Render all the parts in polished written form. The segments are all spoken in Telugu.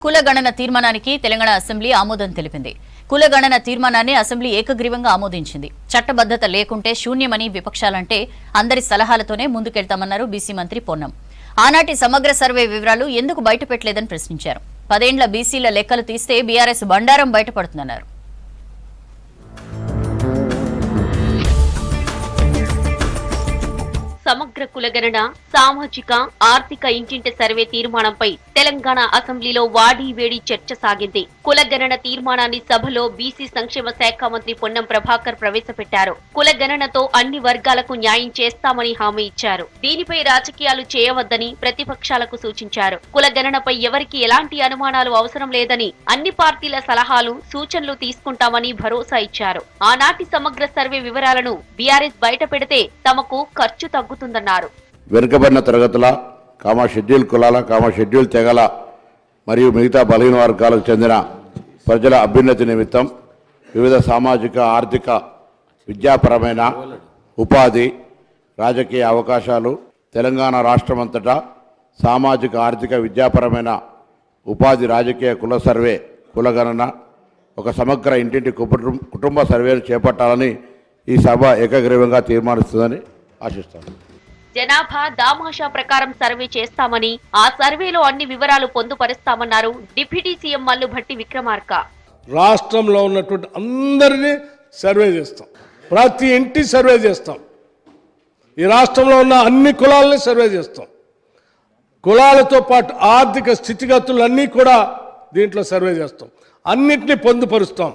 కులగణన తీర్మానానికి తెలంగాణ అసెంబ్లీ ఆమోదం తెలిపింది. కులగణన తీర్మానాన్ని అసెంబ్లీ ఏకగ్రీవంగా ఆమోదించింది. చట్టబద్ధత లేకుంటే శూన్యమని విపక్షాలంటే అందరి సలహాలతోనే ముందుకెళ్తామన్నారు బీసీ మంత్రి పొన్నం. ఆనాటి సమగ్ర సర్వే వివరాలు ఎందుకు బయటపెట్టలేదని ప్రశ్నించారు. 10 ఏళ్ల బీసీల లెక్కలు తీస్తే బీఆర్ఎస్ బండారం బయటపడుతుందన్నారు. సమగ్ర కులగణన సామాజిక ఆర్థిక ఇంటింటి సర్వే తీర్మానంపై తెలంగాణ అసెంబ్లీలో వాడి వేడి చర్చ సాగింది. కులగణన తీర్మానాన్ని సభలో బీసీ సంక్షేమ శాఖ మంత్రి పొన్నం ప్రభాకర్ ప్రవేశపెట్టారు. కులగణనతో అన్ని వర్గాలకు న్యాయం చేస్తామని హామీ ఇచ్చారు. దీనిపై రాజకీయాలు చేయవద్దని ప్రతిపక్షాలకు సూచించారు. కులగణనపై ఎవరికి ఎలాంటి అనుమానాలు అవసరం లేదని, అన్ని పార్టీల సలహాలు సూచనలు తీసుకుంటామని భరోసా ఇచ్చారు. ఆనాటి సమగ్ర సర్వే వివరాలను బీఆర్ఎస్ బయట పెడితే తమకు ఖర్చు తగ్గుతుందన్నారు. వెనుకబడిన తరగతుల షెడ్యూల్ కులాల షెడ్యూల్ తెగల మరియు మిగతా బలహీన వర్గాలకు చెందిన ప్రజల అభ్యున్నతి నిమిత్తం వివిధ సామాజిక ఆర్థిక విద్యాపరమైన ఉపాధి రాజకీయ అవకాశాలు తెలంగాణ రాష్ట్రమంతటా సామాజిక ఆర్థిక విద్యాపరమైన ఉపాధి రాజకీయ కుల సర్వే కులగణన ఒక సమగ్ర ఇంటింటి కుటుంబ సర్వేను చేపట్టాలని ఈ సభ ఏకగ్రీవంగా తీర్మానిస్తుందని ఆశిస్తాను. జనాభా దామాషా ప్రకారం సర్వే చేస్తామని, ఆ సర్వేలో అన్ని వివరాలు పొందుపరుస్తామన్నారు డిప్యూటీ సీఎం మల్లుభట్టి విక్రమార్క. రాష్ట్రంలో ఉన్నటువంటి అందరినీ సర్వే చేస్తాం, ప్రతి ఇంటి సర్వే చేస్తాం, ఈ రాష్ట్రంలో ఉన్న అన్ని కులాలని సర్వే చేస్తాం. కులాలతో పాటు ఆర్థిక స్థితిగతులన్నీ కూడా దీంట్లో సర్వే చేస్తాం, అన్నిటినీ పొందుపరుస్తాం.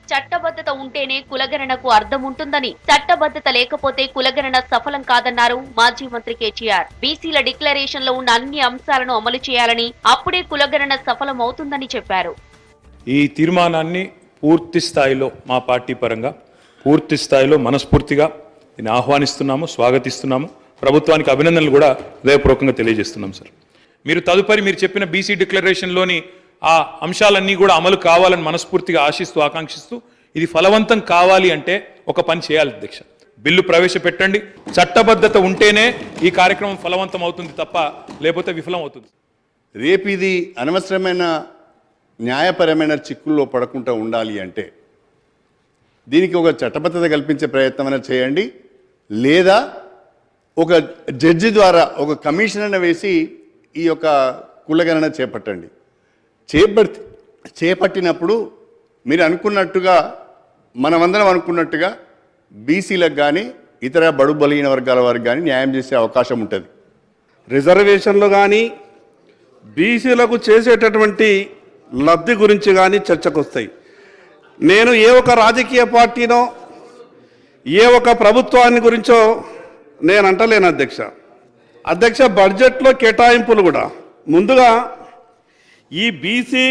చట్టబద్ధత ఉంటేనే కులగణనకు అర్థం ఉంటుందని, చట్టబద్ధత లేకపోతే కులగణన సఫలం కాదన్నారు మాజీ మంత్రి కేటీఆర్. బీసీల డిక్లరేషన్ లో ఉన్న అన్ని అంశాలను అమలు చేయాలని, అప్పుడే కులగణన సఫలం అవుతుందని చెప్పారు. ఈ తీర్మానాన్ని పూర్తి స్థాయిలో మా పార్టీ పరంగా పూర్తి స్థాయిలో మనస్ఫూర్తిగా దీన్ని ఆహ్వానిస్తున్నాము, స్వాగతిస్తున్నాము. ప్రభుత్వానికి అభినందనలు కూడా హృదయపూర్వకంగా తెలియజేస్తున్నాం. సార్, మీరు తదుపరి మీరు చెప్పిన బీసీ డిక్లరేషన్లోని ఆ అంశాలన్నీ కూడా అమలు కావాలని మనస్ఫూర్తిగా ఆశిస్తూ ఆకాంక్షిస్తూ ఇది ఫలవంతం కావాలి అంటే ఒక పని చేయాలి అధ్యక్ష, బిల్లు ప్రవేశపెట్టండి. చట్టబద్ధత ఉంటేనే ఈ కార్యక్రమం ఫలవంతం అవుతుంది తప్ప లేకపోతే విఫలం అవుతుంది. రేపు ఇది అనవసరమైన న్యాయపరమైన చిక్కుల్లో పడకుండా ఉండాలి అంటే దీనికి ఒక చట్టబద్ధత కల్పించే ప్రయత్నం చేయండి, లేదా ఒక జడ్జి ద్వారా ఒక కమిషనర్ వేసి ఈ యొక్క కులగణన చేపట్టండి. చేపట్టినప్పుడు మీరు అనుకున్నట్టుగా మనమందరం అనుకున్నట్టుగా బీసీలకు కానీ ఇతర బడు బలహీన వర్గాల వారికి కానీ న్యాయం చేసే అవకాశం ఉంటుంది. రిజర్వేషన్లు కానీ బీసీలకు చేసేటటువంటి లబ్ధి గురించి కానీ చర్చకు వస్తాయి. నేను ఏ ఒక రాజకీయ పార్టీనో ఏ ఒక ప్రభుత్వాన్ని గురించో నేను అంటలేను అధ్యక్ష. బడ్జెట్లో కేటాయింపులు కూడా ముందుగా ఈ బీసీ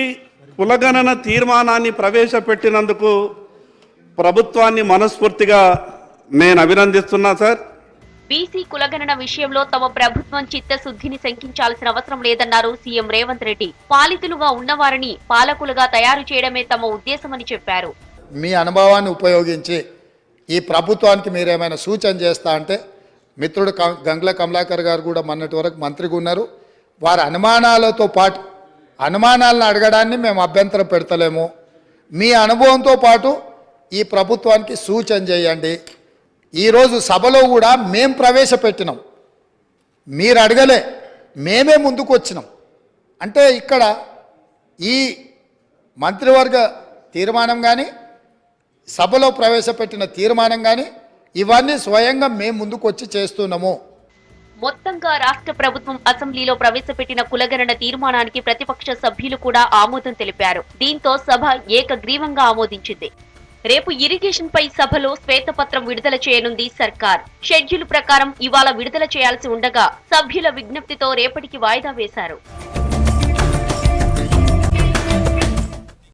కులగణన తీర్మానాన్ని ప్రవేశపెట్టినందుకు ప్రభుత్వాన్ని మనస్ఫూర్తిగా నేను అభినందిస్తున్నా. సార్, బీసీ కులగణన విషయంలో తమ ప్రభుత్వం చిత్తశుద్ధిని శంకించాల్సిన అవసరం లేదన్నారు సీఎం రేవంత్ రెడ్డి. పాలితులుగా ఉన్నవారిని పాలకులుగా తయారు చేయడమే తమ ఉద్దేశమని చెప్పారు. మీ అనుభవాన్ని ఉపయోగించి ఈ ప్రభుత్వానికి మీరేమైనా సూచన చేస్తా అంటే, మిత్రుడు గంగుల కమలాకర్ గారు కూడా మొన్నటి వరకు మంత్రిగా ఉన్నారు. వారి అనుమానాలతో పాటు అనుమానాలను అడగడాన్ని మేము అభ్యంతరం పెడతలేము. మీ అనుభవంతో పాటు ఈ ప్రభుత్వానికి సూచన చేయండి. ఈరోజు సభలో కూడా మేం ప్రవేశపెట్టినాం, మీరు అడగలే, మేమే ముందుకు వచ్చినాం. అంటే ఇక్కడ ఈ మంత్రివర్గ తీర్మానం కానీ సభలో ప్రవేశపెట్టిన తీర్మానం కానీ ఇవన్నీ స్వయంగా మేము ముందుకు వచ్చి చేస్తున్నాము. మొత్తంగా రాష్ట్ర ప్రభుత్వం అసెంబ్లీలో ప్రవేశపెట్టిన కులగణన తీర్మానానికి ప్రతిపక్ష సభ్యులు కూడా ఆమోదం తెలిపారు. దీంతో సభ ఏకగ్రీవంగా ఆమోదించింది. రేపు ఇరిగేషన్ పై సభలో శ్వేతపత్రం విడుదల చేయనుంది సర్కార్. షెడ్యూల్ ప్రకారం ఇవాళ విడుదల చేయాల్సి ఉండగా సభ్యుల విజ్ఞప్తితో రేపటికి వాయిదా వేశారు.